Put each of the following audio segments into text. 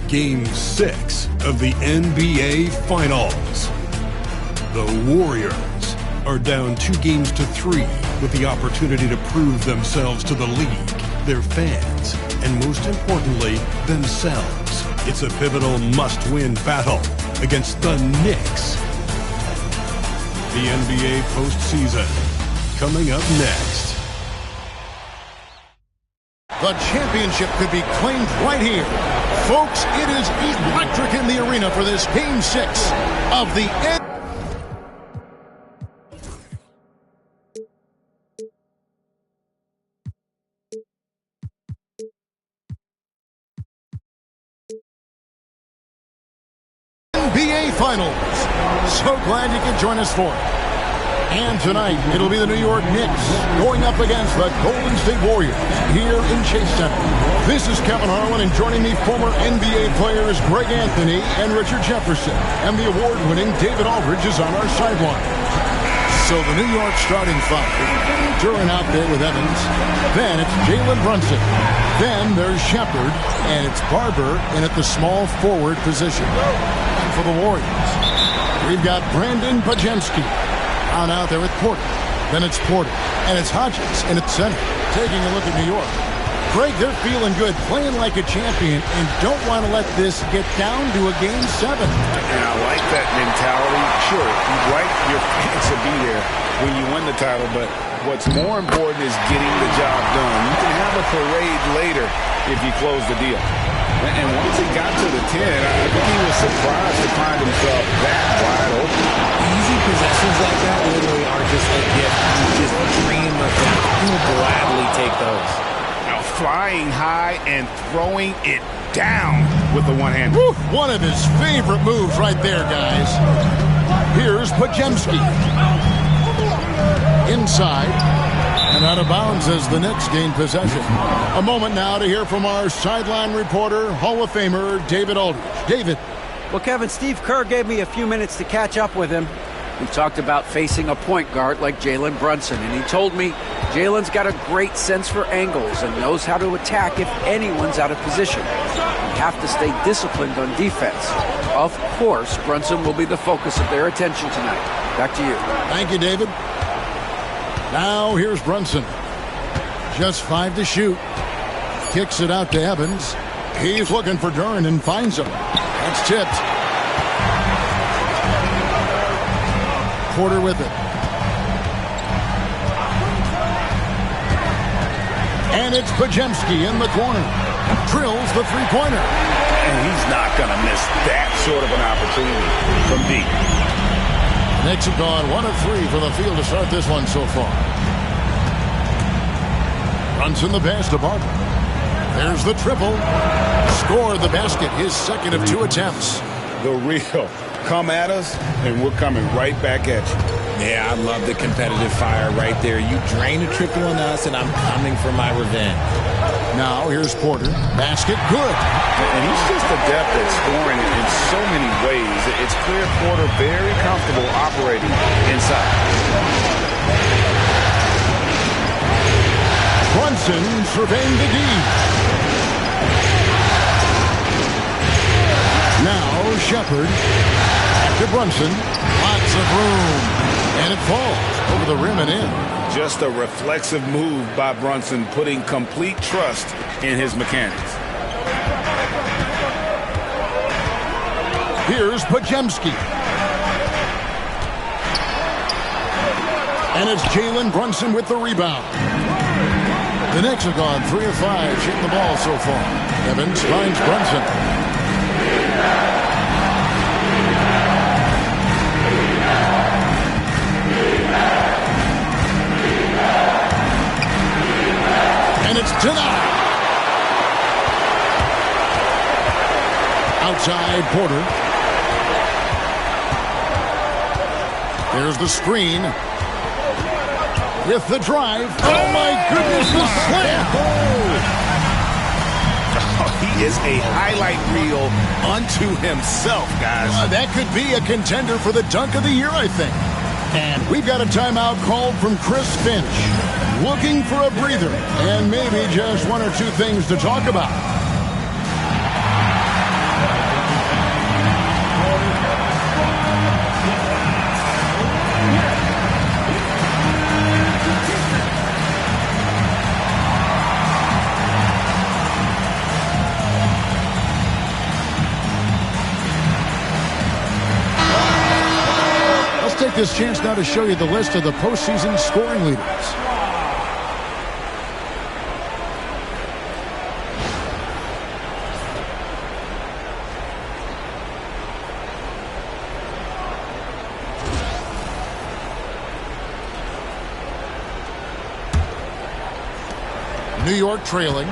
Game 6 of the NBA Finals. The Warriors are down 2-3 with the opportunity to prove themselves to the league, their fans, and most importantly, themselves. It's a pivotal must-win battle against the Knicks. The NBA postseason coming up next. The championship could be claimed right here. Folks, it is electric in the arena for this Game 6 of the NBA Finals. So glad you could join us for it. And tonight, it'll be the New York Knicks going up against the Golden State Warriors here in Chase Center. This is Kevin Harlan, and joining me, former NBA players Greg Anthony and Richard Jefferson. And the award-winning David Aldridge is on our sideline. So the New York starting five, Duran out there with Evans. Then it's Jalen Brunson. Then there's Shepard, and it's Barber in at the small forward position. And for the Warriors, we've got Brandon Pajemski on out there with Porter. Then it's Porter, and it's Hodges in at center. Taking a look at New York. Greg, they're feeling good, playing like a champion, and don't want to let this get down to a Game 7. And I like that mentality. Sure, you'd like your fans to be there when you win the title, but what's more important is getting the job done. You can have a parade later if you close the deal. And once he got to the 10, I think he was surprised to find himself that wide open. Easy possessions like that literally are just a gift. You just dream of them. You will gladly take those. Now flying high and throwing it down with the one hand. Woo, one of his favorite moves right there, guys. Here's Pajemski. Inside. And out of bounds as the Knicks gain possession. A moment now to hear from our sideline reporter, Hall of Famer David Aldridge. David. Well, Kevin, Steve Kerr gave me a few minutes to catch up with him. We talked about facing a point guard like Jalen Brunson, and he told me Jalen's got a great sense for angles and knows how to attack if anyone's out of position. You have to stay disciplined on defense. Of course, Brunson will be the focus of their attention tonight. Back to you. Thank you, David. Now here's Brunson. Just 5 to shoot. Kicks it out to Evans. He's looking for Duran and finds him. That's tipped. Porter with it. And it's Pajemski in the corner. Drills the three-pointer. And he's not going to miss that sort of an opportunity from deep. Knicks have gone 1 of 3 from the field to start this one so far. Brunson the pass to Barber. There's the triple. Scored the basket, his second of 2 attempts. The real. Come at us, and we're coming right back at you. Yeah, I love the competitive fire right there. You drain a triple on us, and I'm coming for my revenge. Now here's Porter. Basket good. And he's just adept at scoring in so many ways. It's clear Porter very comfortable operating inside. Brunson surveying the D. Now Shepard. Back to Brunson. Lots of room. And it falls over the rim and in. Just a reflexive move by Brunson, putting complete trust in his mechanics. Here's Pajemski. And it's Jalen Brunson with the rebound. The Knicks have gone 3 of 5 shooting the ball so far. Evans finds Brunson. And it's denied. Outside Porter. There's the screen. With the drive. Oh my goodness, the slam. Oh, he is a highlight reel unto himself, guys. That could be a contender for the dunk of the year, I think. And we've got a timeout called from Chris Finch. Looking for a breather and maybe just 1 or 2 things to talk about. this chance now to show you the list of the postseason scoring leaders. New York trailing.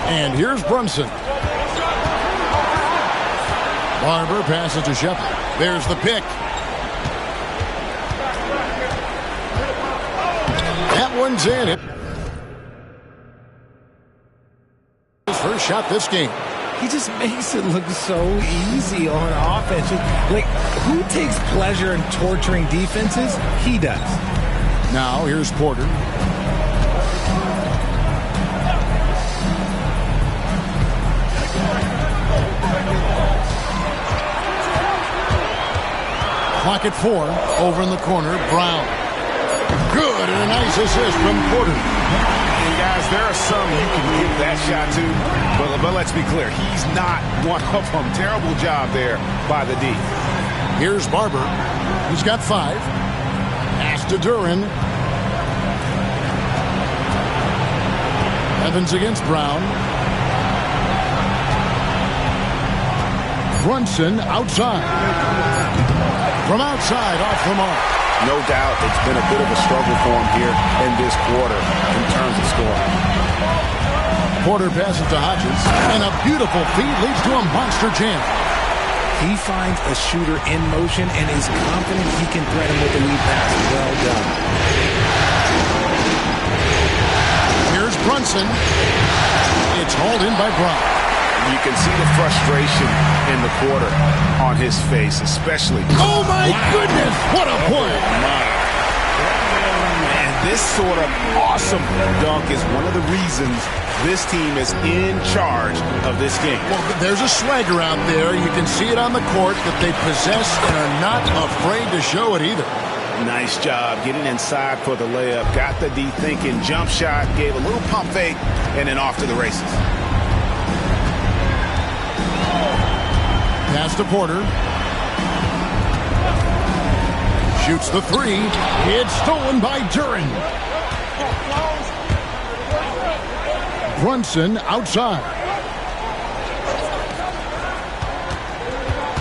And here's Brunson. Barber passes to Shepard. There's the pick. That one's in. His first shot this game. He just makes it look so easy on offense. Like, who takes pleasure in torturing defenses? He does. Now here's Porter. Clock at 4. Over in the corner, Brown. Good, and a nice assist from Porter. And guys, there are some you can give that shot to, but let's be clear, he's not one of them. Terrible job there by the D. Here's Barber. He's got 5. Pass to Duran. Evans against Brown. Brunson outside. From outside, off the mark. No doubt it's been a bit of a struggle for him here in this quarter in terms of scoring. Porter passes to Hodges, and a beautiful feed leads to a monster jam. He finds a shooter in motion and is confident he can threat him with the lead pass. Well done. Here's Brunson. It's hauled in by Brown. You can see the frustration in the quarter on his face, especially. Oh, my goodness! What a play! And this sort of awesome dunk is one of the reasons this team is in charge of this game. Well, there's a swagger out there. You can see it on the court that they possess and are not afraid to show it either. Nice job getting inside for the layup. Got the D thinking, jump shot, gave a little pump fake, and then off to the races. Pass to Porter. Shoots the 3. It's stolen by Duran. Brunson outside.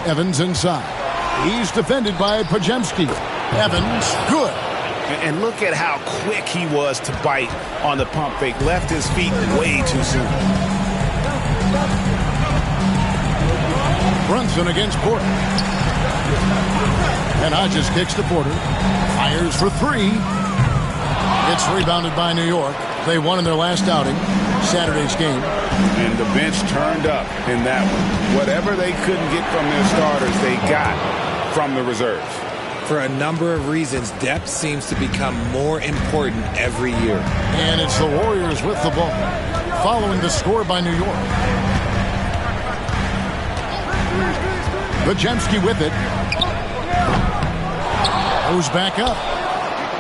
Evans inside. He's defended by Pajemski. Evans, good. And look at how quick he was to bite on the pump fake. Left his feet way too soon. Brunson against Porter. And Hodges kicks to Porter. Fires for 3. It's rebounded by New York. They won in their last outing, Saturday's game. And the bench turned up in that one. Whatever they couldn't get from their starters, they got from the reserves. For a number of reasons, depth seems to become more important every year. And it's the Warriors with the ball, following the score by New York. Pajemski with it. Goes back up.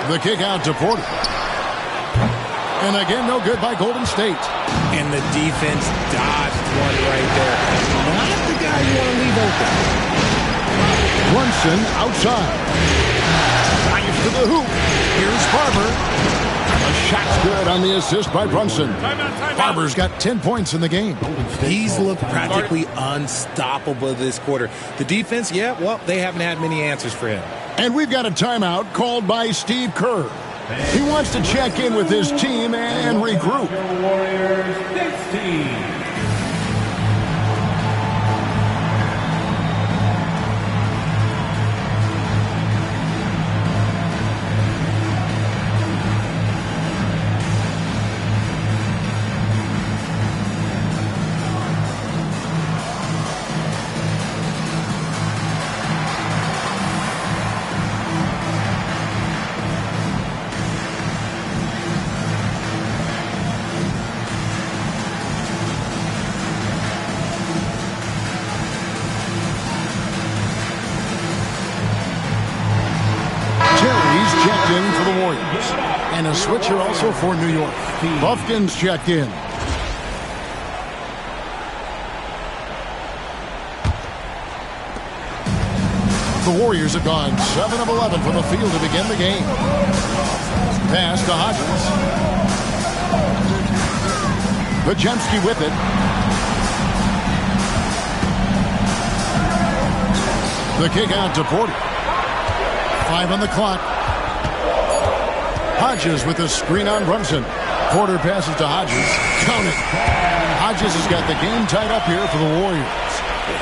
The kick out to Porter. And again, no good by Golden State. And the defense dodged one right there. Not the guy you want to leave open. Brunson outside. Drives to the hoop. Here's Barber. A shot's good on the assist by Brunson. Barber's got 10 points in the game. He's looked practically unstoppable this quarter. The defense, yeah, well, they haven't had many answers for him. And we've got a timeout called by Steve Kerr. He wants to check in with his team and regroup. Warriors 16. Checked in for the Warriors. And a switcher also for New York. Buffkin's checked in. The Warriors have gone 7 of 11 from the field to begin the game. Pass to Hodges. Pajemski with it. The kick out to Porter. 5 on the clock. Hodges with a screen on Brunson. Porter passes to Hodges. Count it. Hodges has got the game tied up here for the Warriors.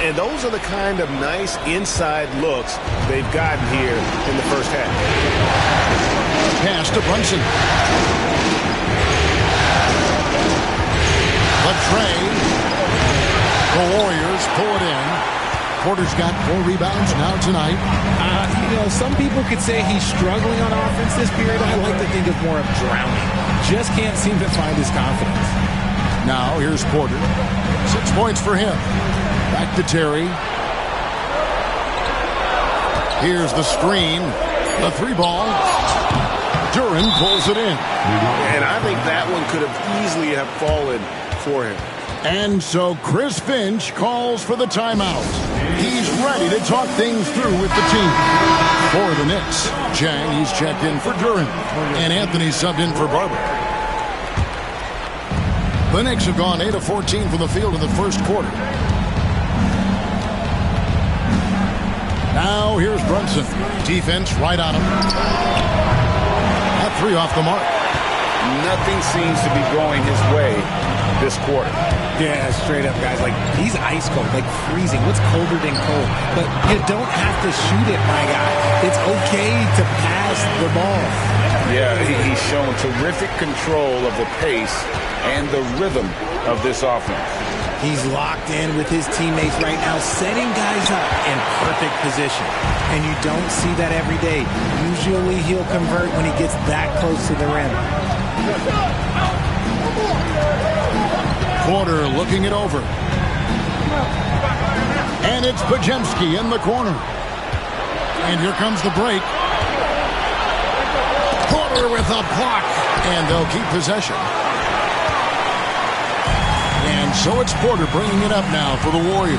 And those are the kind of nice inside looks they've gotten here in the first half. Pass to Brunson. The tray. The Warriors pull it in. Porter's got 4 rebounds now tonight. Some people could say he's struggling on offense this period. I like to think of more of drowning. Just can't seem to find his confidence. Now here's Porter. 6 points for him. Back to Terry. Here's the screen. The 3-ball. Duran pulls it in. And I think that one could have easily have fallen for him. And so Chris Finch calls for the timeout. He's ready to talk things through with the team. For the Knicks, Chang, he's checked in for Duran. And Anthony subbed in for Barber. The Knicks have gone 8 of 14 from the field in the first quarter. Now here's Brunson. Defense right on him. That 3 off the mark. Nothing seems to be going his way this quarter. Yeah, straight up, guys. Like, he's ice cold, like freezing. What's colder than cold? But you don't have to shoot it, my guy. It's okay to pass the ball. Yeah, he's shown terrific control of the pace and the rhythm of this offense. He's locked in with his teammates right now, setting guys up in perfect position. And you don't see that every day. Usually he'll convert when he gets that close to the rim. Porter looking it over. And it's Pajemski in the corner. And here comes the break. Porter with a block. And they'll keep possession. And so it's Porter bringing it up now for the Warriors.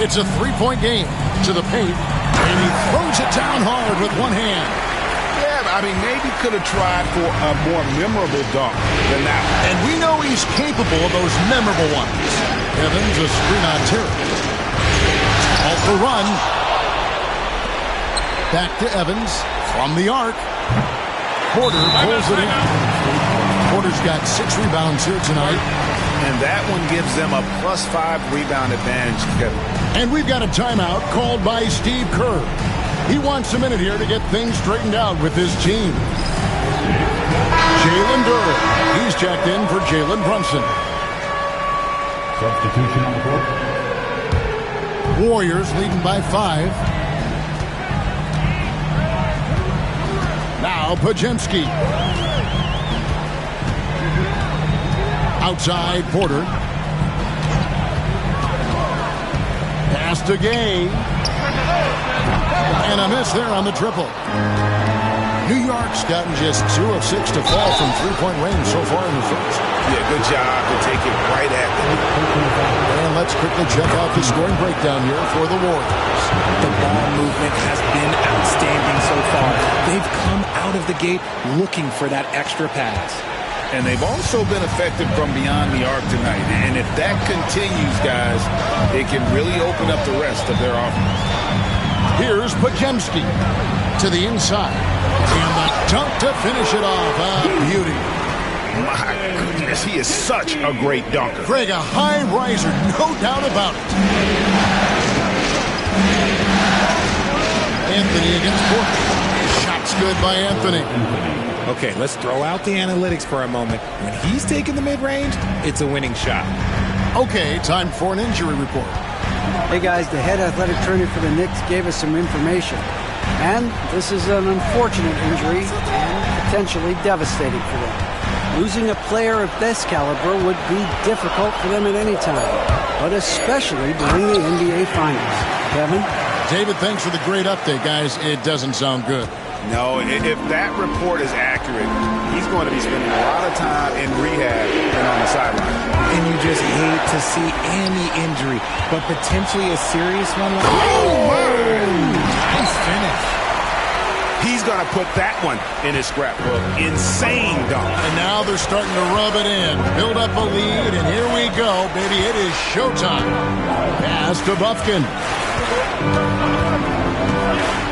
It's a 3-point game to the paint. And he throws it down hard with one hand. I mean, maybe could have tried for a more memorable dunk than that. And we know he's capable of those memorable ones. Evans, a screen on Terry. Off the run. Back to Evans from the arc. Porter pulls it in. Porter's got 6 rebounds here tonight. And that one gives them a +5 rebound advantage, Kevin. And we've got a timeout called by Steve Kerr. He wants a minute here to get things straightened out with his team. Jalen Duran. He's checked in for Jalen Brunson. Substitution on the court. Warriors leading by 5. Now Pajemski. Outside Porter. Pass to Gay. And a miss there on the triple. New York's gotten just 2 of 6 to fall from 3-point range so far in the first. Yeah, good job to take it right at them. And let's quickly check out the scoring breakdown here for the Warriors. The ball movement has been outstanding so far. They've come out of the gate looking for that extra pass. And they've also been effective from beyond the arc tonight. And if that continues, guys, it can really open up the rest of their offense. Here's Pajemski to the inside. And the dunk to finish it off. A beauty. My goodness, he is such a great dunker. Greg, a high riser, no doubt about it. Anthony against Porter. Shots good by Anthony. Okay, let's throw out the analytics for a moment. When he's taking the mid-range, it's a winning shot. Okay, time for an injury report. Hey guys, the head athletic trainer for the Knicks gave us some information. And this is an unfortunate injury and potentially devastating for them. Losing a player of this caliber would be difficult for them at any time, but especially during the NBA Finals. Kevin? David, thanks for the great update, guys. It doesn't sound good. No, if that report is accurate, he's going to be spending a lot of time in rehab and on the sideline. And you just hate to see any injury, but potentially a serious one. Oh, my! He's going to put that one in his scrapbook. Insane dunk. And now they're starting to rub it in. Build up a lead, and here we go, baby. It is showtime. Pass to Buffkin.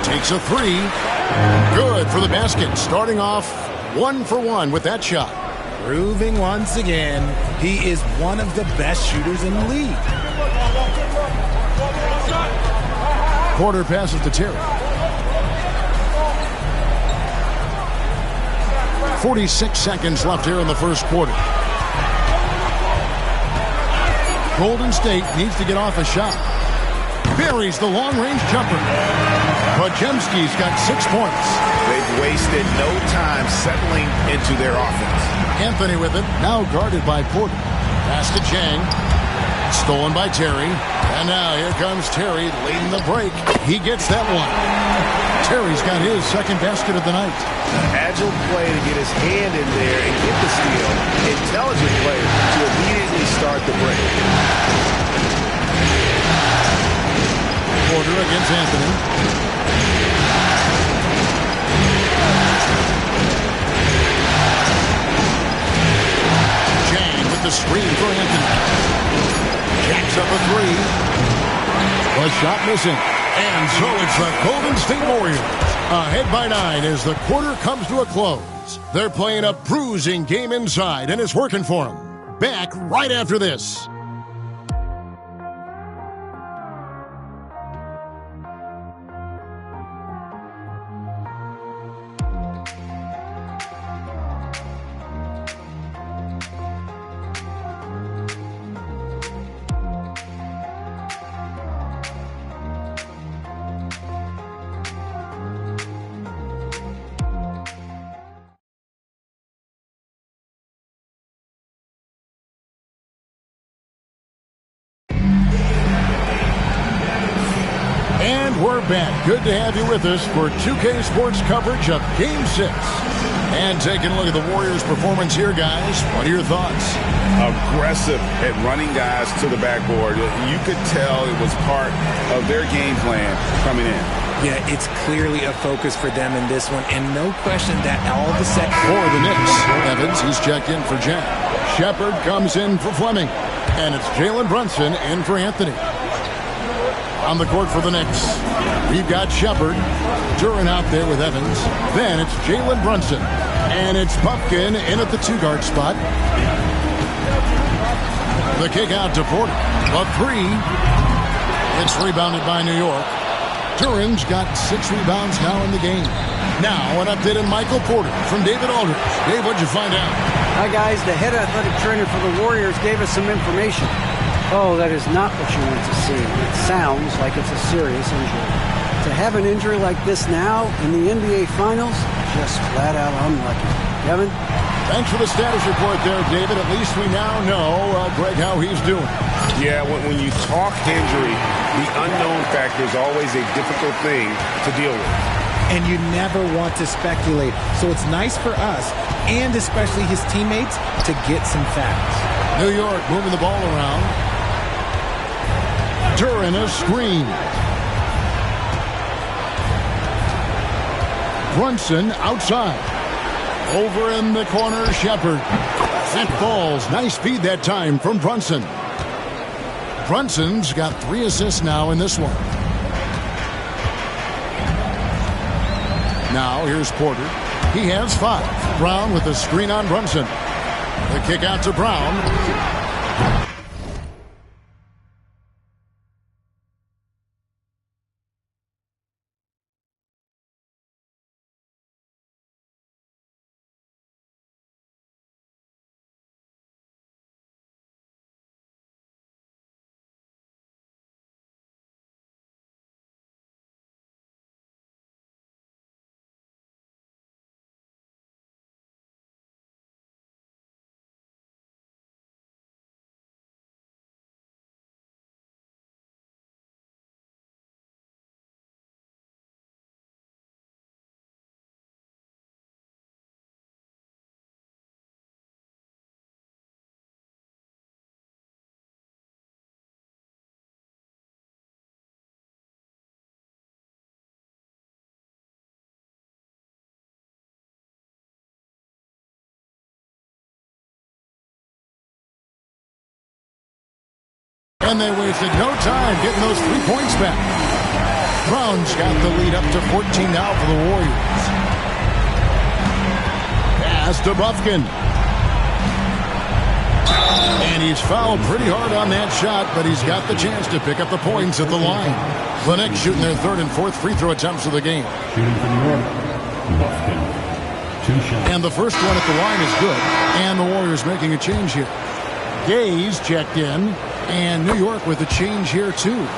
Takes a three. Good for the basket. Starting off 1 for 1 with that shot. Proving once again, he is one of the best shooters in the league. Porter passes to Terry. 46 seconds left here in the first quarter. Golden State needs to get off a shot. Buries the long-range jumper. Podziemski's got 6 points. They've wasted no time settling into their offense. Anthony with it, now guarded by Porter. Pass to Chang. Stolen by Terry. And now here comes Terry leading the break. He gets that one. Terry's got his second basket of the night. Agile play to get his hand in there and get the steal. Intelligent play to immediately start the break. Porter against Anthony. Chang with the screen for Anthony. Jacks up a three. A shot missing. And so it's the Golden State Warriors ahead by 9 as the quarter comes to a close. They're playing a bruising game inside, and it's working for them. Back right after this. And we're back. Good to have you with us for 2K Sports coverage of Game 6. And taking a look at the Warriors' performance here, guys. What are your thoughts? Aggressive at running guys to the backboard. You could tell it was part of their game plan coming in. Yeah, it's clearly a focus for them in this one, and no question that all the set for the Knicks. Evans, he's checked in for Jack. Shepard comes in for Fleming. And it's Jalen Brunson in for Anthony. On the court for the Knicks, we've got Shepard. Duran out there with Evans. Then it's Jalen Brunson. And it's Buffkin in at the 2-guard spot. The kick out to Porter. A three. It's rebounded by New York. Duran's got 6 rebounds now in the game. Now an update on Michael Porter from David Aldridge. Dave, what'd you find out? Hi, guys. The head athletic trainer for the Warriors gave us some information. Oh, that is not what you want to see. It sounds like it's a serious injury. To have an injury like this now in the NBA Finals, just flat out unlucky. Kevin? Thanks for the status report there, David. At least we now know, Greg, how he's doing. Yeah, when you talk injury, the unknown factor is always a difficult thing to deal with. And you never want to speculate. So it's nice for us, and especially his teammates, to get some facts. New York moving the ball around. Duran a screen. Brunson outside. Over in the corner, Shepard. Sent balls. Nice feed that time from Brunson. Brunson's got 3 assists now in this one. Now here's Porter. He has 5. Brown with the screen on Brunson. The kick out to Brown. And they wasted no time getting those 3 points back. Brown's got the lead up to 14 now for the Warriors. Pass to Bufkin. And he's fouled pretty hard on that shot, but he's got the chance to pick up the points at the line. The Knicks shooting their third and fourth free throw attempts of the game. Shooting for New York. Bufkin. 2 shots. And the first one at the line is good. And the Warriors making a change here. Gaze checked in. And New York with a change here, too.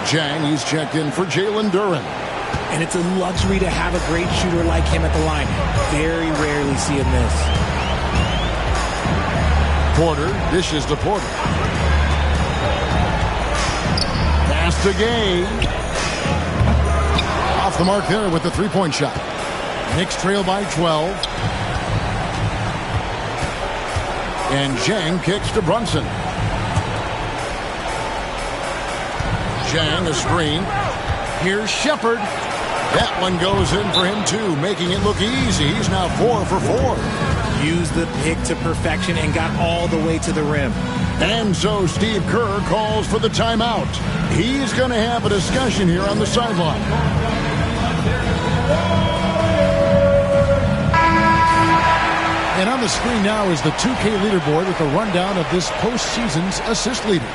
Jang, he's checked in for Jalen Duren. And it's a luxury to have a great shooter like him at the line. Very rarely see him miss. Porter dishes to Porter. Pass to Gay. Off the mark there with the three-point shot. Knicks trail by 12. And Jang kicks to Brunson. Jang a screen. Here's Shepard. That one goes in for him too, making it look easy. He's now 4 for 4. Used the pick to perfection and got all the way to the rim. And so Steve Kerr calls for the timeout. He's going to have a discussion here on the sideline. And on the screen now is the 2K leaderboard with a rundown of this postseason's assist leaders.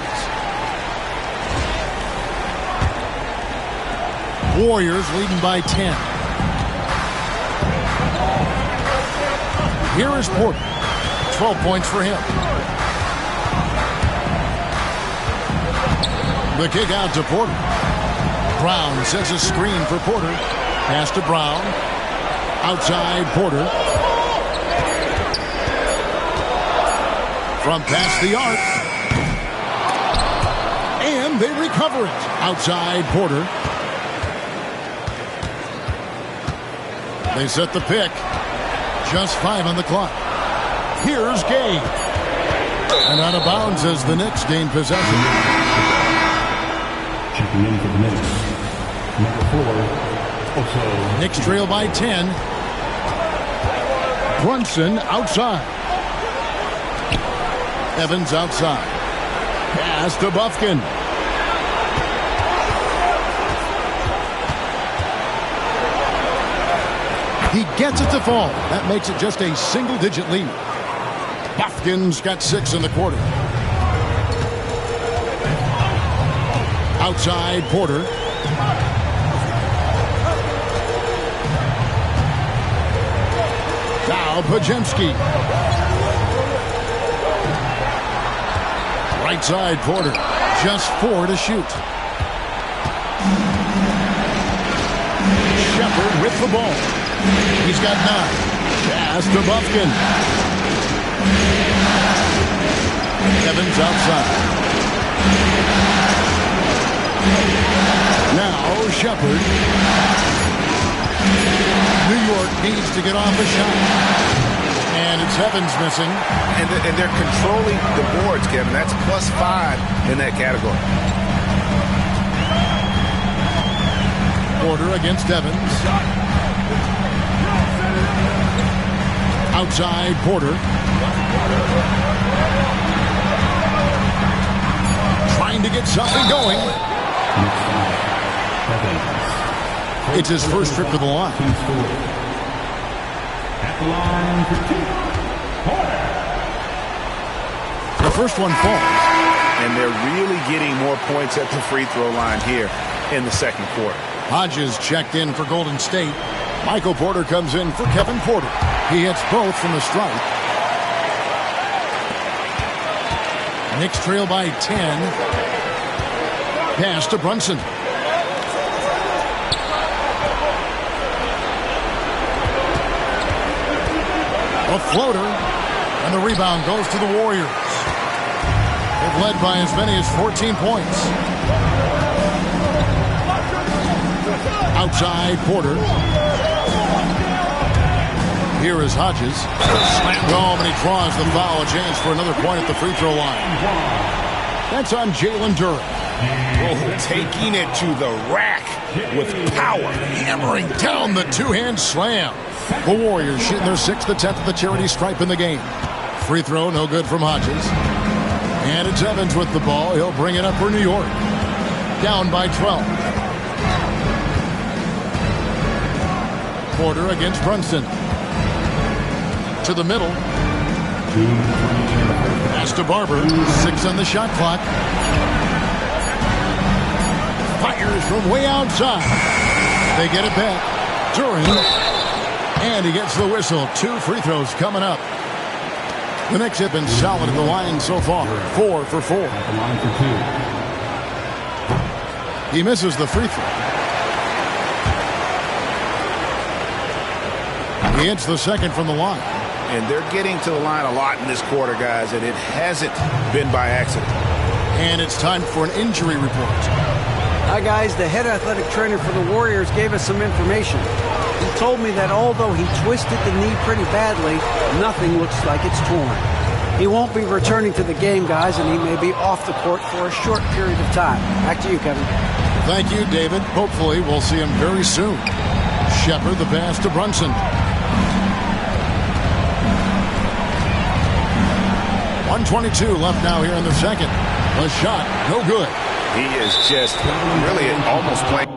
Warriors leading by 10. Here is Porter. 12 points for him. The kick out to Porter. Brown sets a screen for Porter. Pass to Brown. Outside Porter. From past the arc. And they recover it. Outside Porter. They set the pick. Just 5 on the clock. Here's Gay. And out of bounds as the Knicks gain possession. Checking in for the Knicks. Number 4. Also. Knicks trail by 10. Brunson outside. Evans outside. Pass to Bufkin. He gets it to fall. That makes it just a single-digit lead. Bufkin's got 6 in the quarter. Outside Porter. Now Pajemski. Right side Porter. Just 4 to shoot. Shepard with the ball. He's got 9. Pass to Bufkin. Evans outside. Now Shepard. New York needs to get off a shot. And it's Evans missing. And they're controlling the boards, Kevin. That's +5 in that category. Porter against Evans. Outside Porter. Trying to get something going. It's his first trip to the line. At the line for 2. The first one falls. And they're really getting more points at the free throw line here in the second quarter. Hodges checked in for Golden State. Michael Porter comes in for Kevin Porter. He hits both from the stripe. Knicks trail by 10. Pass to Brunson. A floater. And the rebound goes to the Warriors. They've led by as many as 14 points. Outside Porter. Here is Hodges. Slam home and he draws the foul. A chance for another point at the free throw line. That's on Jalen Duren. Oh, taking it to the rack with power. Hammering down the two-hand slam. The Warriors shooting their 6th attempt at the charity stripe in the game. Free throw, no good from Hodges. And it's Evans with the ball. He'll bring it up for New York. Down by 12. Porter against Brunson. To the middle. Pass to Barber. 6 on the shot clock. Fires from way outside. They get it back. Duran. And he gets the whistle. 2 free throws coming up. The Knicks have been solid at the line so far. 4 for 4. At the line for 2. He misses the free throw. He hits the second from the line. And they're getting to the line a lot in this quarter, guys, and it hasn't been by accident. And it's time for an injury report. Hi, guys. The head athletic trainer for the Warriors gave us some information. He told me that although he twisted the knee pretty badly, nothing looks like it's torn. He won't be returning to the game, guys, and he may be off the court for a short period of time. Back to you, Kevin. Thank you, David. Hopefully we'll see him very soon. Shepard the pass to Brunson. 1:22 left now here in the second. A shot, no good. He is just really almost playing.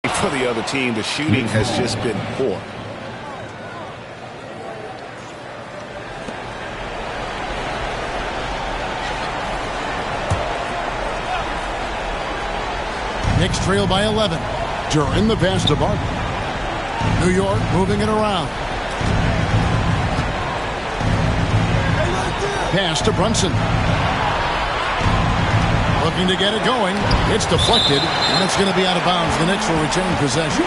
For the other team, the shooting has just been poor. Knicks trail by 11. Duran the pass to Barber. New York moving it around. Pass to Brunson. Looking to get it going. It's deflected, and it's going to be out of bounds. The Knicks will retain possession.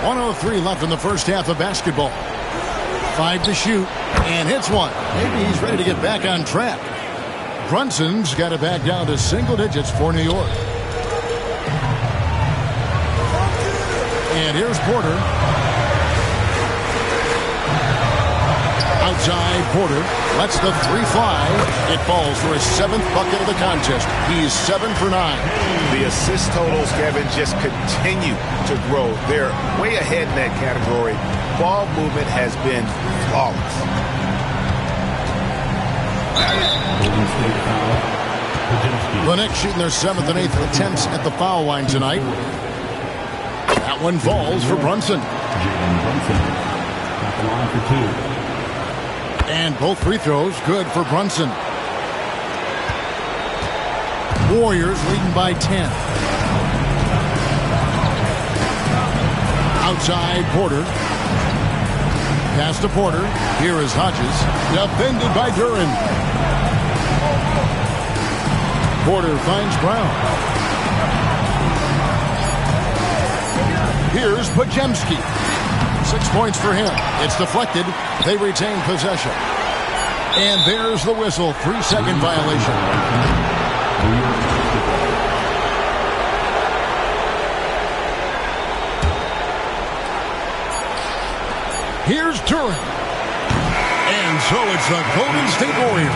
.103 left in the first half of basketball. 5 to shoot, and hits one. Maybe he's ready to get back on track. Brunson's got it back down to single digits for New York. And here's Porter. Outside, Porter lets the 3 fly. It falls for his 7th bucket of the contest. He's 7 for 9. The assist totals, Kevin, just continue to grow. They're way ahead in that category. Ball movement has been flawless. The Knicks shooting their 7th and 8th attempts at the foul line tonight. That one falls for Brunson. Jalen Brunson at the line for 2. And both free throws good for Brunson. Warriors leading by 10. Outside, Porter. Pass to Porter. Here is Hodges. Defended by Duran. Porter finds Brown. Here's Podziemski. 6 points for him. It's deflected. They retain possession. And there's the whistle. 3-second violation. Here's Duran. And so it's the Golden State Warriors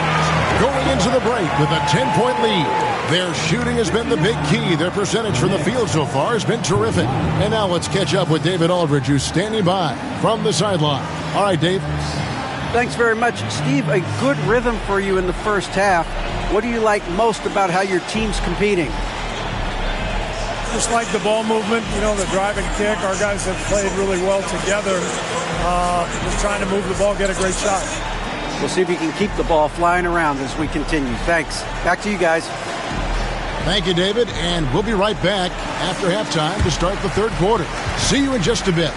going into the break with a 10-point lead. Their shooting has been the big key. Their percentage from the field so far has been terrific. And now let's catch up with David Aldridge, who's standing by from the sideline. All right, Dave. Thanks very much. Steve, a good rhythm for you in the first half. What do you like most about how your team's competing? Just like the ball movement, the driving kick. Our guys have played really well together. Just trying to move the ball, get a great shot. We'll see if you can keep the ball flying around as we continue. Thanks. Back to you guys. Thank you, David. And we'll be right back after halftime to start the third quarter. See you in just a bit.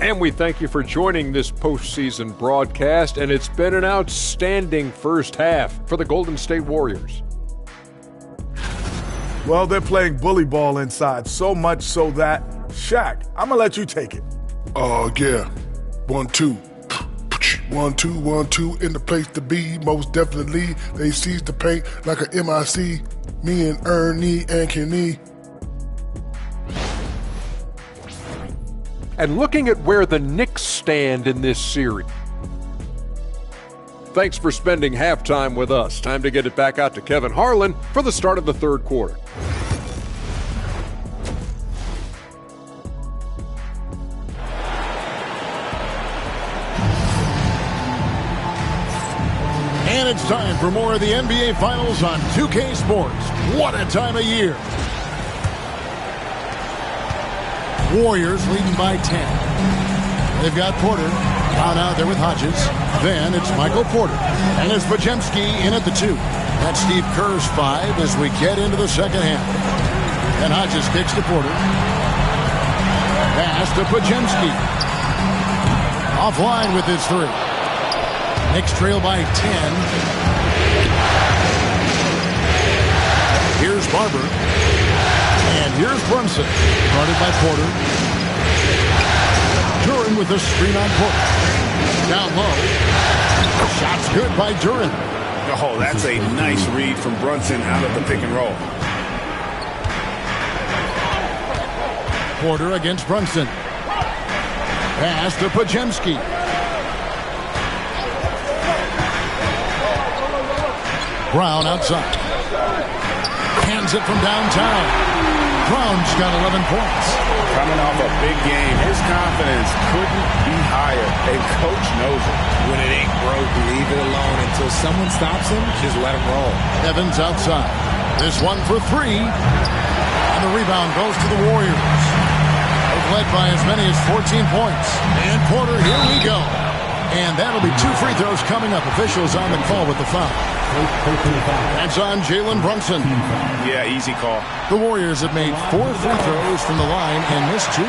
And we thank you for joining this postseason broadcast, and it's been an outstanding first half for the Golden State Warriors. Well, they're playing bully ball inside, so much so that, Shaq, I'm going to let you take it. Oh, yeah. 1, 2. 1, 2, 1, 2, in the place to be. Most definitely, they seize the paint like a MIC. Me and Ernie and Kenny. And looking at where the Knicks stand in this series. Thanks for spending halftime with us. Time to get it back out to Kevin Harlan for the start of the third quarter. And it's time for more of the NBA Finals on 2K Sports. What a time of year. Warriors leading by 10. They've got Porter down out there with Hodges. Then it's Michael Porter. And it's Podziemski in at the 2. That's Steve Kerr's 5 as we get into the second half. And Hodges kicks to Porter. Pass to Podziemski. Offline with his 3. Knicks trail by 10. Here's Barber. And here's Brunson. Guarded by Porter. Duren with the screen on Porter. Down low. Shot's good by Duren. Oh, that's a nice read from Brunson out of the pick and roll. Porter against Brunson. Pass to Podziemski. Brown outside. Hands it from downtown. Brown's got 11 points. Coming off a big game, his confidence couldn't be higher. And coach knows it. When it ain't broke, leave it alone until someone stops him. Just let him roll. Evans outside. This one for 3. And the rebound goes to the Warriors. They've led by as many as 14 points. And Porter, here we go. And that'll be 2 free throws coming up. Officials on the call with the foul. That's on Jalen Brunson. Yeah, easy call. The Warriors have made 4 free throws from the line and missed 2.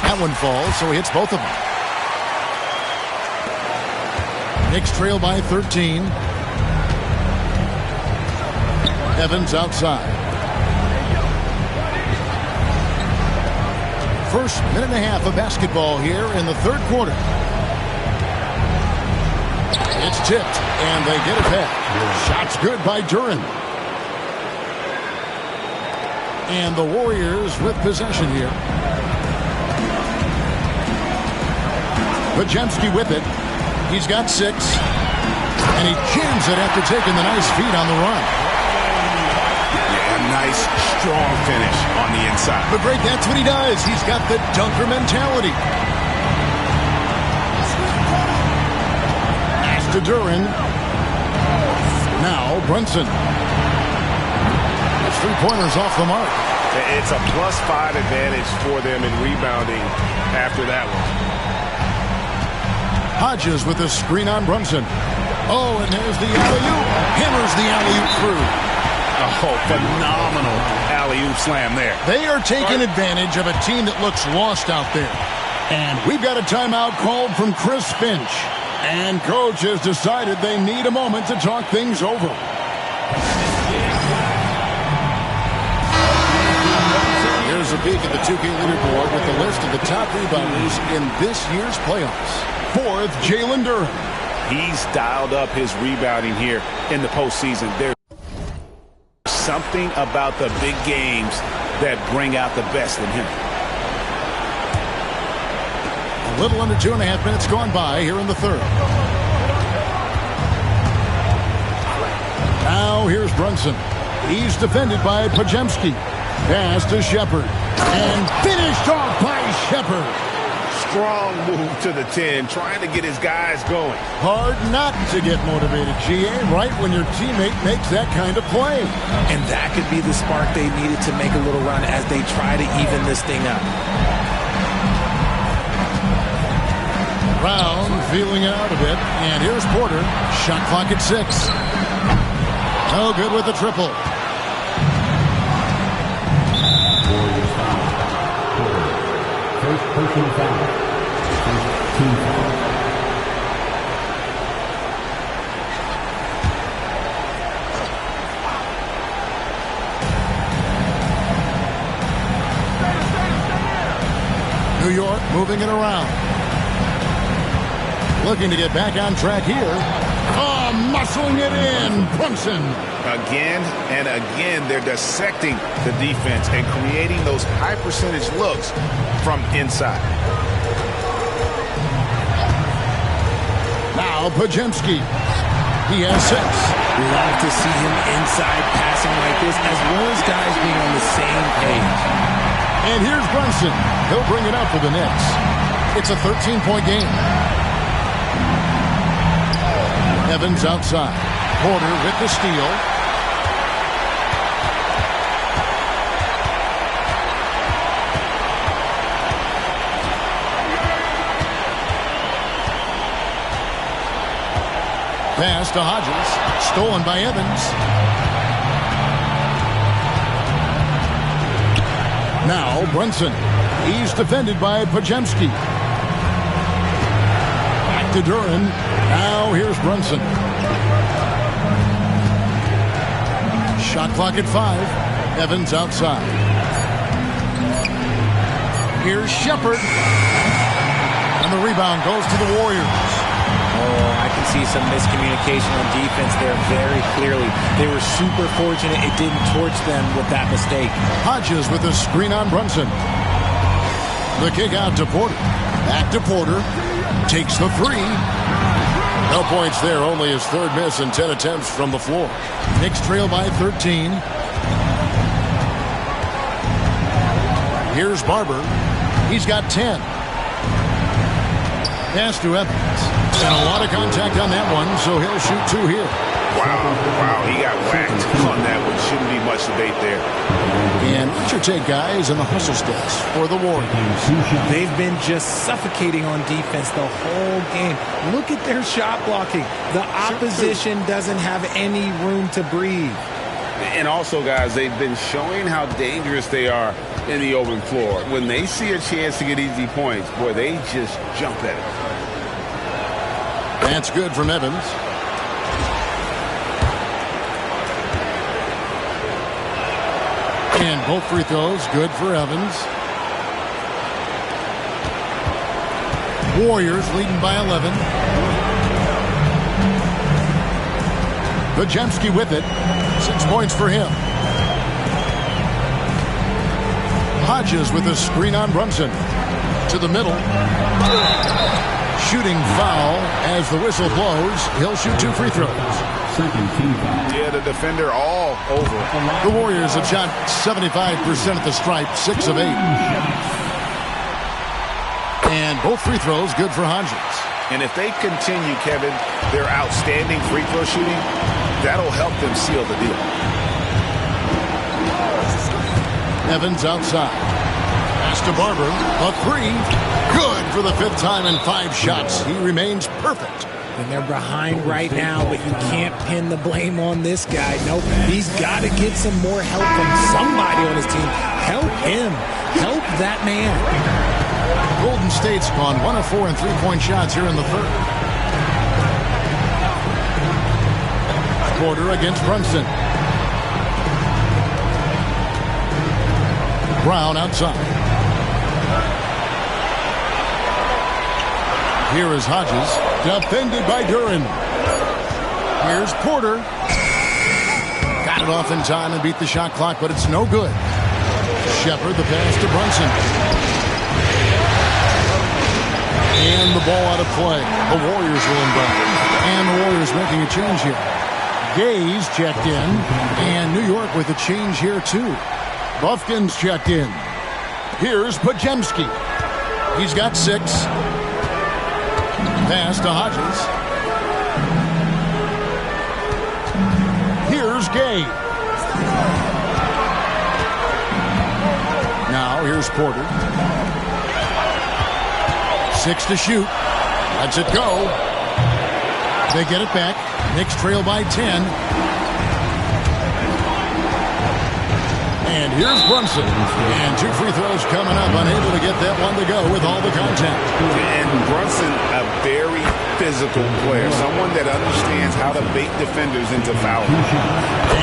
That one falls, so he hits both of them. Knicks trail by 13. Evans outside. First minute and a half of basketball here in the third quarter. It's tipped, and they get it back. Shot's good by Duren. And the Warriors with possession here. Podziemski with it. He's got 6. And he jams it after taking the nice feed on the run. Nice, strong finish on the inside. But great, that's what he does. He's got the dunker mentality. Pass to Duren. Now Brunson. That's 3-pointers off the mark. It's a +5 advantage for them in rebounding after that one. Hodges with a screen on Brunson. Oh, and there's the alley-oop. Hammers the alley-oop through. Oh, phenomenal alley-oop slam there. They are taking advantage of a team that looks lost out there. And we've got a timeout called from Chris Finch. And coach has decided they need a moment to talk things over. Here's a peek at the 2K leaderboard with the list of the top rebounders in this year's playoffs. 4th, Jalen Duren. He's dialed up his rebounding here in the postseason. There's something about the big games that bring out the best in him. A little under 2.5 minutes gone by here in the third. Now here's Brunson. He's defended by Podziemski. Pass to Shepard. And finished off by Shepard. Strong move to the 10, trying to get his guys going. Hard not to get motivated, GA, right when your teammate makes that kind of play. And that could be the spark they needed to make a little run as they try to even this thing up. Brown feeling it out a bit. And here's Porter. Shot clock at 6. No good with the triple. Warriors foul. First personal foul. First team foul. moving it around. Looking to get back on track here. Oh, muscling it in. Brunson. Again and again, they're dissecting the defense and creating those high percentage looks from inside. Now Pajemski. He has 6. Love to see him inside passing like this, as well as guys being on the same page. And here's Brunson. He'll bring it up for the Knicks. It's a 13-point game. Evans outside. Porter with the steal. Pass to Hodges. Stolen by Evans. Now Brunson. He's defended by Pajemski. Back to Duran. Now here's Brunson. Shot clock at 5. Evans outside. Here's Shepard. And the rebound goes to the Warriors. Oh, I can see some miscommunication on defense there very clearly. They were super fortunate it didn't torch them with that mistake. Hodges with a screen on Brunson. The kick out to Porter. Back to Porter. Takes the 3. No points there. Only his 3rd miss in 10 attempts from the floor. Knicks trail by 13. Here's Barber. He's got 10. Pass to Evans. And a lot of contact on that one, so he'll shoot 2 here. Wow, he got whacked on that one. Shouldn't be much debate there. And what's your take, guys, in the hustle sticks for the Warriors? They've been just suffocating on defense the whole game. Look at their shot blocking. The opposition doesn't have any room to breathe. And also, guys, they've been showing how dangerous they are in the open floor. When they see a chance to get easy points, boy, they just jump at it. That's good from Evans. And both free throws good for Evans. Warriors leading by 11. Pajemski with it. 6 points for him. Hodges with a screen on Brunson. To the middle. Shooting foul as the whistle blows. He'll shoot 2 free throws. Yeah, the defender all over. The Warriors have shot 75% at the stripe, 6 of 8. And both free throws good for Hodges. And if they continue, Kevin, their outstanding free throw shooting, that'll help them seal the deal. Evans outside. Pass to Barber. A 3. Good for the 5th time in 5 shots. He remains perfect. And they're behind right now, but you can't pin the blame on this guy. Nope. He's got to get some more help from somebody on his team. Help him. Help that man. Golden State's gone 1 of 4 in 3-point shots here in the 3rd. Porter against Brunson. Brown outside. Here is Hodges, defended by Duran. Here's Porter. Got it off in time and beat the shot clock, but it's no good. Shepard, the pass to Brunson. And the ball out of play. The Warriors will inbound. And the Warriors making a change here. Gaze checked in. And New York with a change here, too. Buffkin's checked in. Here's Pajemski. He's got 6. Pass to Hodges. Here's Gay. Now here's Porter. 6 to shoot. Lets it go. They get it back. Knicks trail by 10. And here's Brunson. And 2 free throws coming up. Unable to get that one to go with all the contact. And Brunson, a very physical player. Someone that understands how to bait defenders into fouling.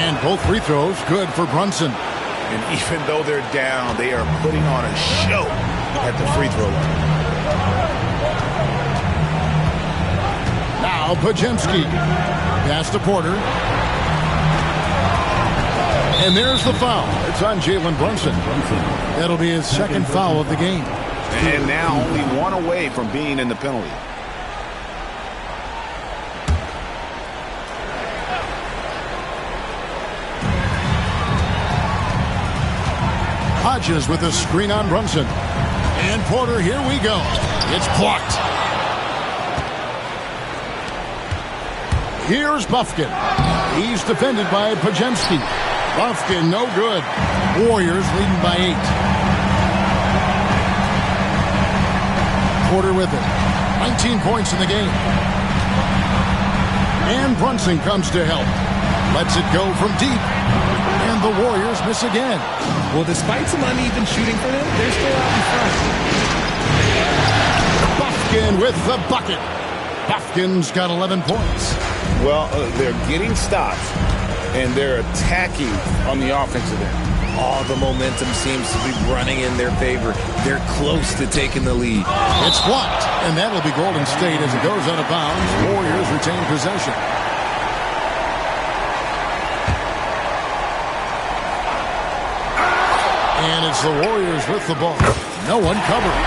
And both free throws good for Brunson. And even though they're down, they are putting on a show at the free throw line. Now Pajemski. Pass to Porter. And there's the foul. It's on Jalen Brunson. That'll be his second foul of the game. And now only one away from being in the penalty. Hodges with a screen on Brunson. And Porter, here we go. It's blocked. Here's Bufkin. He's defended by Pajemski. Bufkin, no good. Warriors leading by 8. Porter with it. 19 points in the game. And Brunson comes to help. Lets it go from deep. And the Warriors miss again. Well, despite some uneven shooting for them, they're still out in front. Bufkin with the bucket. Bufkin's got 11 points. Well, they're getting stops, and they're attacking on the offensive end. All the momentum seems to be running in their favor. They're close to taking the lead. It's blocked, and that'll be Golden State as it goes out of bounds. Warriors retain possession. And it's the Warriors with the ball. No one covering.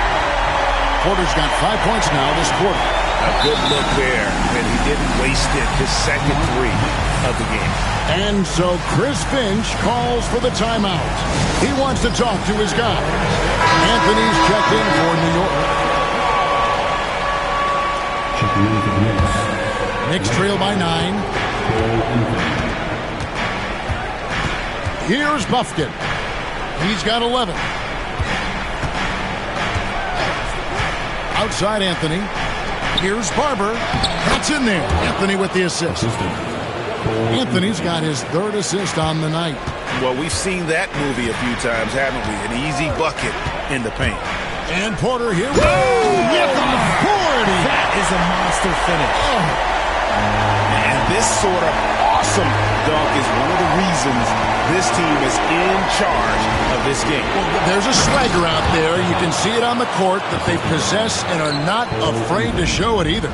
Porter's got 5 points now this quarter. A good look there, and he didn't waste it. His second 3 of the game. And so Chris Finch calls for the timeout. He wants to talk to his guy. Anthony's checked in for New York. Checking in for the Knicks. Knicks trail by 9. Here's Bufkin. He's got 11. Outside Anthony. Here's Barber. That's in there. Anthony with the assist. Anthony's got his 3rd assist on the night. Well, we've seen that movie a few times, haven't we? An easy bucket in the paint. And Porter here. With authority. That is a monster finish. And this sort of awesome dunk is one of the reasons this team is in charge of this game. Well, there's a swagger out there. You can see it on the court that they possess and are not afraid to show it either.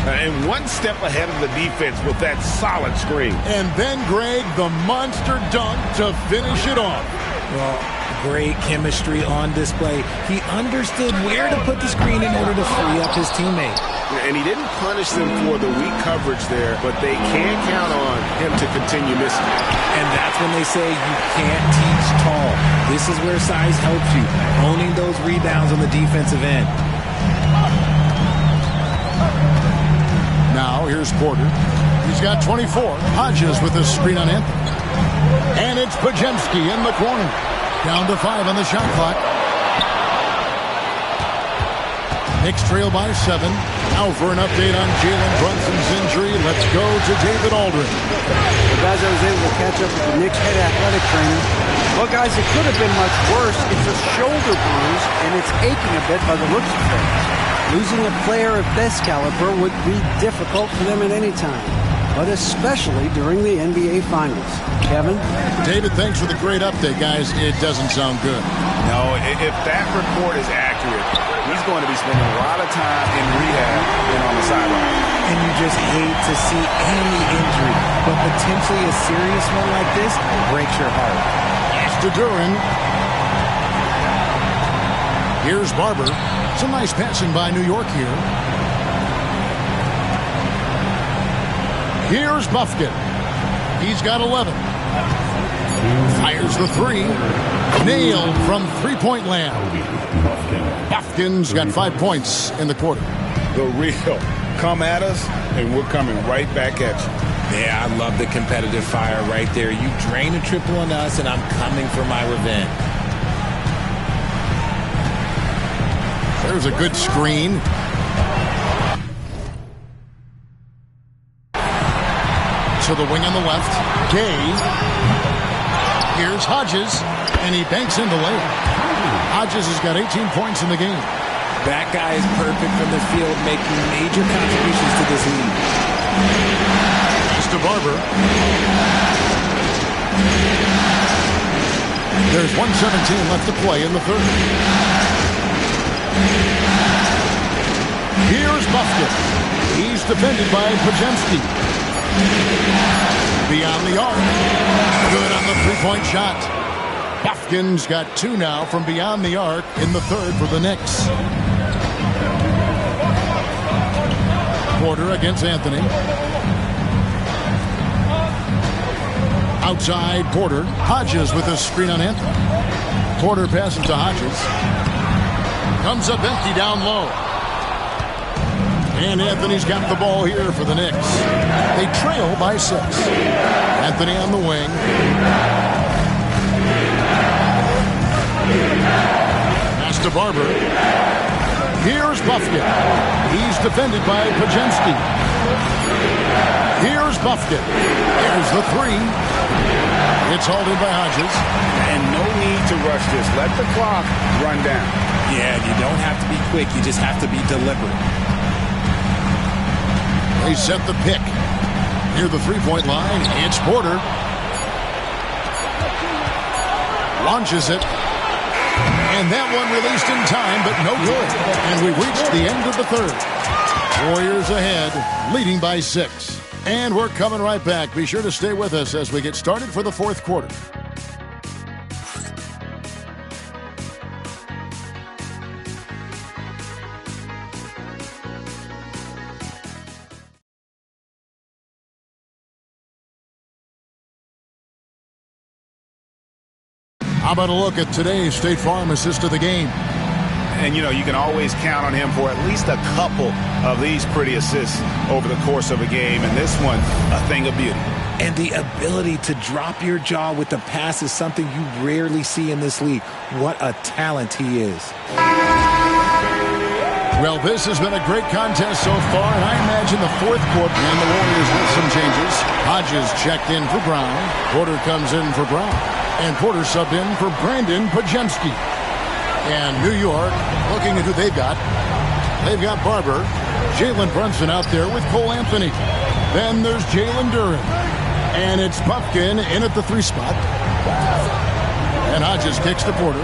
And one step ahead of the defense with that solid screen. And then, Greg, the monster dunk to finish it off. Well, great chemistry on display. He understood where to put the screen in order to free up his teammate. And he didn't punish them for the weak coverage there, but they can't count on him to continue missing. And that's when they say you can't teach tall. This is where size helps you, owning those rebounds on the defensive end. Now, here's Porter. He's got 24. Hodges with a screen on Anthony. And it's Pajemski in the corner. Down to 5 on the shot clock. Knicks trail by 7. Now for an update on Jalen Brunson's injury, let's go to David Aldridge. Well, guys, I was able to catch up with the Knicks head athletic trainer. Well, guys, it could have been much worse. It's a shoulder bruise, and it's aching a bit by the looks of things. Losing a player of this caliber would be difficult for them at any time, but especially during the NBA Finals. Kevin? David, thanks for the great update, guys. It doesn't sound good. No, if that report is accurate, he's going to be spending a lot of time in rehab and on the sideline. And you just hate to see any injury, but potentially a serious one like this breaks your heart. Pass to Duran. Here's Barber. Some nice passing by New York here. Here's Bufkin. He's got 11. Fires the 3. Nailed from three-point land. Bufkin's got 5 points in the quarter. The real come at us, and we're coming right back at you. Yeah, I love the competitive fire right there. You drain a triple on us, and I'm coming for my revenge. There's a good screen. To the wing on the left. Gay. Here's Hodges, and he banks in the layup. Hodges has got 18 points in the game. That guy is perfect from the field, making major contributions to this league. Mr. Barber. There's 1:17 left to play in the third. Buffett. He's defended by Pajemski. Beyond the arc. Good on the three-point shot. Buffkin's got 2 now from beyond the arc in the third for the Knicks. Porter against Anthony. Outside Porter. Hodges with a screen on Anthony. Porter passes to Hodges. Comes up empty down low. And Anthony's got the ball here for the Knicks. They trail by 6. Anthony on the wing. Pass to Barber. Here's Buffkin. He's defended by Pajemski. Here's Buffkin. There's the 3. It's hauled in by Hodges. And no need to rush this. Let the clock run down. Yeah, you don't have to be quick. You just have to be deliberate. They set the pick. Near the three-point line, it's Porter. Launches it. And that one released in time, but no good. And we've reached the end of the third. Warriors ahead, leading by 6. And we're coming right back. Be sure to stay with us as we get started for the fourth quarter. How about a look at today's State Farm assist of the game? And, you know, you can always count on him for at least a couple of these pretty assists over the course of a game. And this one, a thing of beauty. And the ability to drop your jaw with the pass is something you rarely see in this league. What a talent he is. Well, this has been a great contest so far, and I imagine the fourth quarter and the Warriors with some changes. Hodges checked in for Brown. Porter comes in for Brown. And Porter subbed in for Brandon Pajemski. And New York, looking at who they've got. They've got Barber, Jalen Brunson out there with Cole Anthony. Then there's Jalen Duren. And it's Buffkin in at the 3 spot. And Hodges kicks to Porter.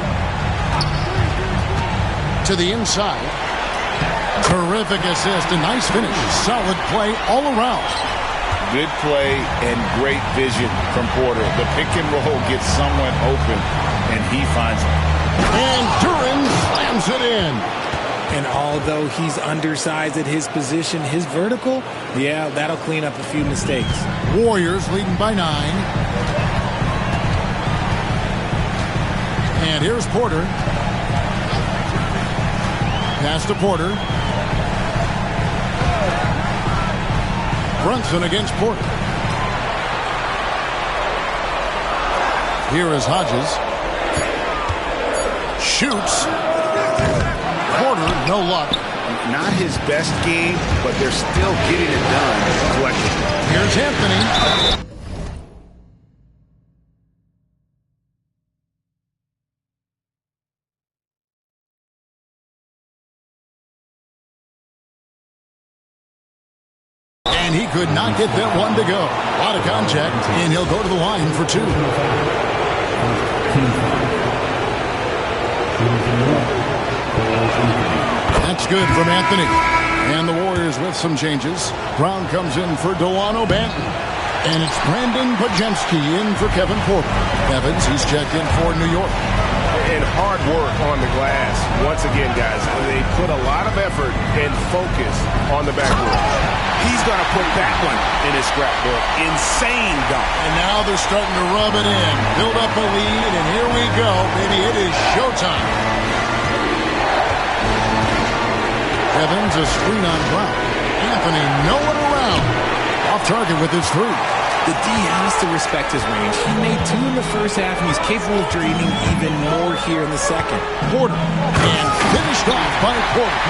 To the inside. Terrific assist, a nice finish. Solid play all around. Good play and great vision from Porter. The pick and roll gets someone open, and he finds it. And Duren slams it in. And although he's undersized at his position, his vertical, yeah, that'll clean up a few mistakes. Warriors leading by 9. And here's Porter. Pass to Porter. Brunson against Porter. Here is Hodges. Shoots. Porter, no luck. Not his best game, but they're still getting it done collectively. Here's Anthony. And he could not get that one to go. A lot of contact, and he'll go to the line for 2. That's good from Anthony. And the Warriors with some changes. Brown comes in for Delano Banton. And it's Brandon Pajemski in for Kevin Porter. Evans, he's checked in for New York. And hard work on the glass. Once again, guys, they put a lot of effort and focus on the backboard. He's going to put that one in his scrapbook. Insane dunk. And now they're starting to rub it in. Build up a lead, and here we go. Baby, it is showtime. Evans, a screen on Brown. Anthony, no one around. Off target with his 3. The D has to respect his range. He made 2 in the first half, and he's capable of draining even more here in the second. Porter, and finished off by Porter.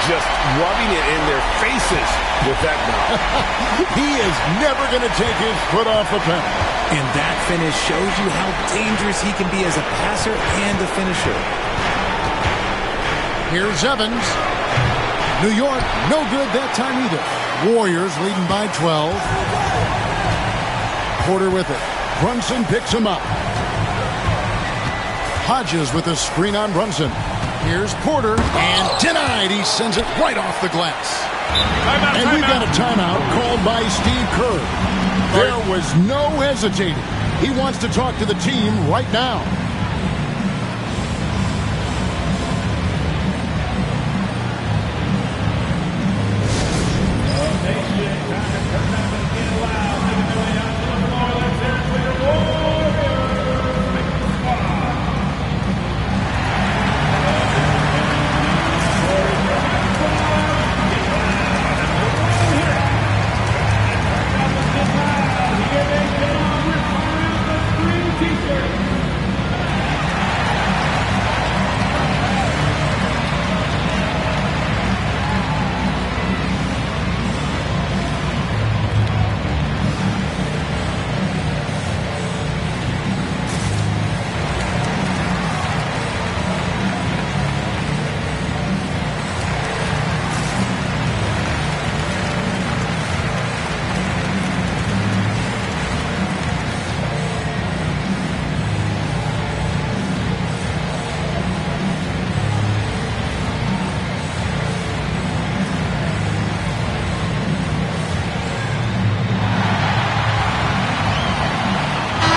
Just rubbing it in their faces with that dunk. He is never going to take his foot off the pedal. And that finish shows you how dangerous he can be as a passer and a finisher. Here's Evans. New York, no good that time either. Warriors leading by 12. Porter with it. Brunson picks him up. Hodges with a screen on Brunson. Here's Porter, and denied. He sends it right off the glass. And we've got a timeout called by Steve Kerr. There was no hesitating. He wants to talk to the team right now.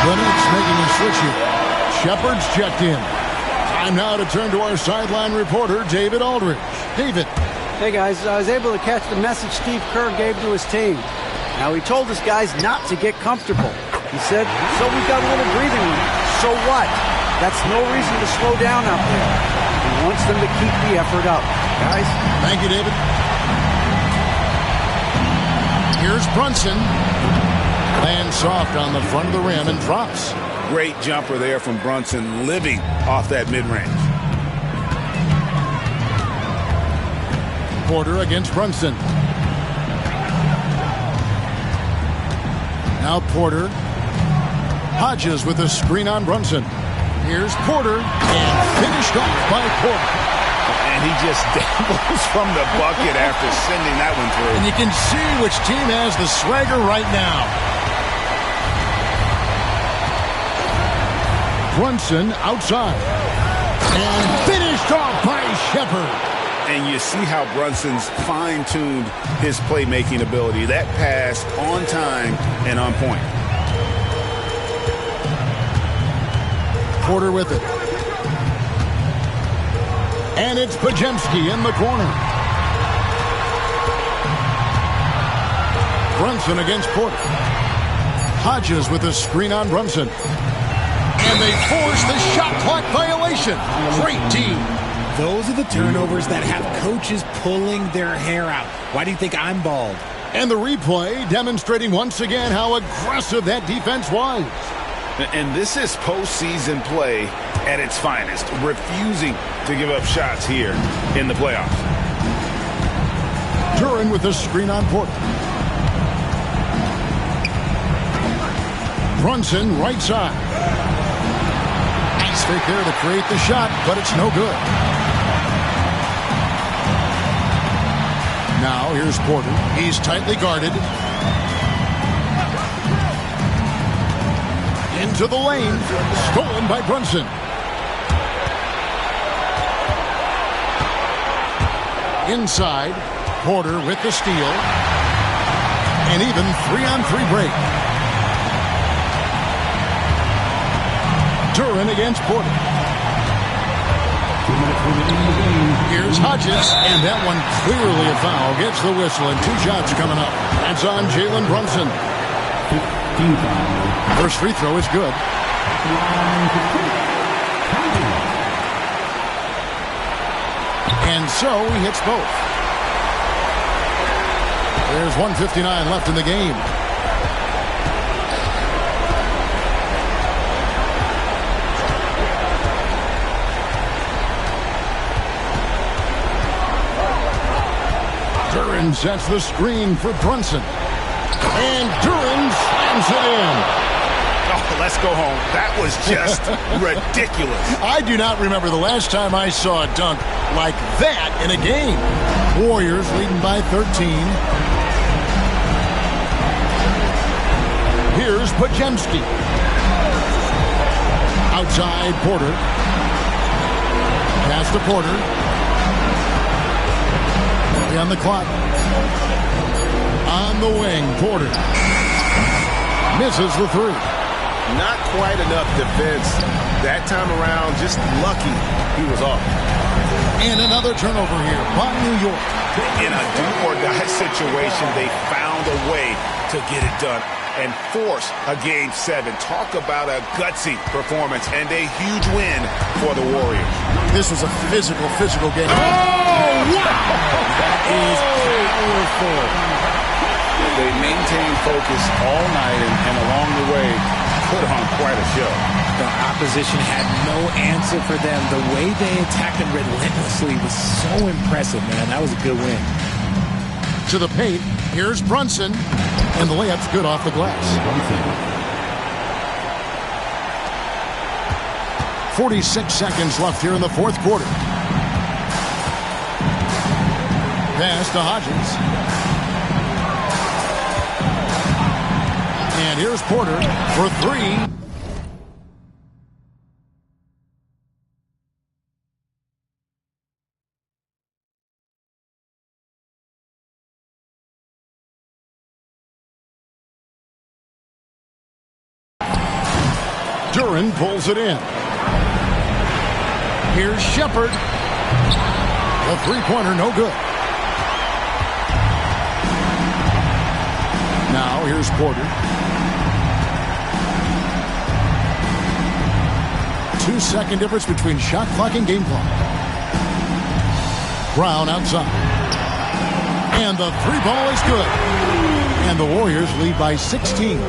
The Knicks making a switch here. Shepard's checked in. Time now to turn to our sideline reporter, David Aldridge. David. Hey, guys. I was able to catch the message Steve Kerr gave to his team. Now, he told his guys not to get comfortable. He said, so we got a little breathing room. So what? That's no reason to slow down out there. He wants them to keep the effort up. Guys? Thank you, David. Here's Brunson. Lands soft on the front of the rim and drops. Great jumper there from Brunson, living off that mid-range. Porter against Brunson. Now Porter. Hodges with a screen on Brunson. Here's Porter, and finished off by Porter. And he just dabbles from the bucket after sending that one through. And you can see which team has the swagger right now. Brunson outside. And finished off by Shepard. And you see how Brunson's fine-tuned his playmaking ability. That pass on time and on point. Porter with it. And it's Pajemski in the corner. Brunson against Porter. Hodges with a screen on Brunson. And they force the shot clock violation. Great D. Those are the turnovers that have coaches pulling their hair out. Why do you think I'm bald? And the replay demonstrating once again how aggressive that defense was. And this is postseason play at its finest, refusing to give up shots here in the playoffs. Duran with a screen on Porter. Brunson right side. Nice fake there to create the shot, but it's no good. Now here's Porter. He's tightly guarded. Into the lane. Stolen by Brunson. Inside. Porter with the steal. And even 3-on-3 break. Duran against Porter. 2 minutes remaining in the game. Here's Hodges, and that one clearly a foul. Gets the whistle, and 2 shots coming up. That's on Jalen Brunson. 15 foul. First free throw is good. And so he hits both. There's 1:59 left in the game. Duran sets the screen for Brunson. And Duran slams it in. Oh, let's go home. That was just ridiculous. I do not remember the last time I saw a dunk like that in a game. Warriors leading by 13. Here's Pajemski. Outside Porter. Pass to Porter. On the clock. On the wing, Porter. Misses the three. Not quite enough defense. That time around, just lucky he was off. And another turnover here by New York. In a do-or-die situation, they found a way to get it done and force a Game 7. Talk about a gutsy performance and a huge win for the Warriors. This was a physical game. Oh, wow! That is powerful. They maintained focus all night and along the way put on quite a show. The opposition had no answer for them. The way they attacked them relentlessly was so impressive, man. That was a good win. To the paint. Here's Brunson. And the layup's good off the glass. 46 seconds left here in the fourth quarter. Pass to Hodgins. And here's Porter for three. Duran pulls it in. Here's Shepard. The three-pointer, no good. Now here's Porter. 2-second difference between shot clock and game clock. Brown outside. And the three ball is good. And the Warriors lead by 16.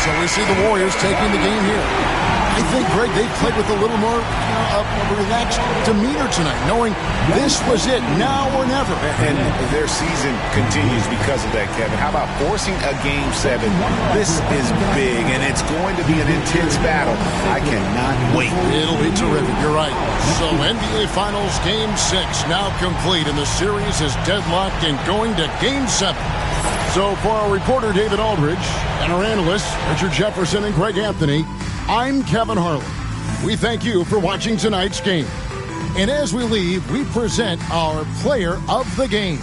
So we see the Warriors taking the game here. I think, Greg, they played with a little more relaxed demeanor tonight, knowing this was it, now or never. And their season continues because of that, Kevin. How about forcing a Game 7? This is big, and it's going to be an intense battle. I cannot wait. It'll be terrific. You're right. So NBA Finals Game 6 now complete, and the series is deadlocked and going to Game 7. So for our reporter, David Aldridge, and our analysts, Richard Jefferson and Greg Anthony, I'm Kevin Harlan. We thank you for watching tonight's game. And as we leave, we present our player of the game.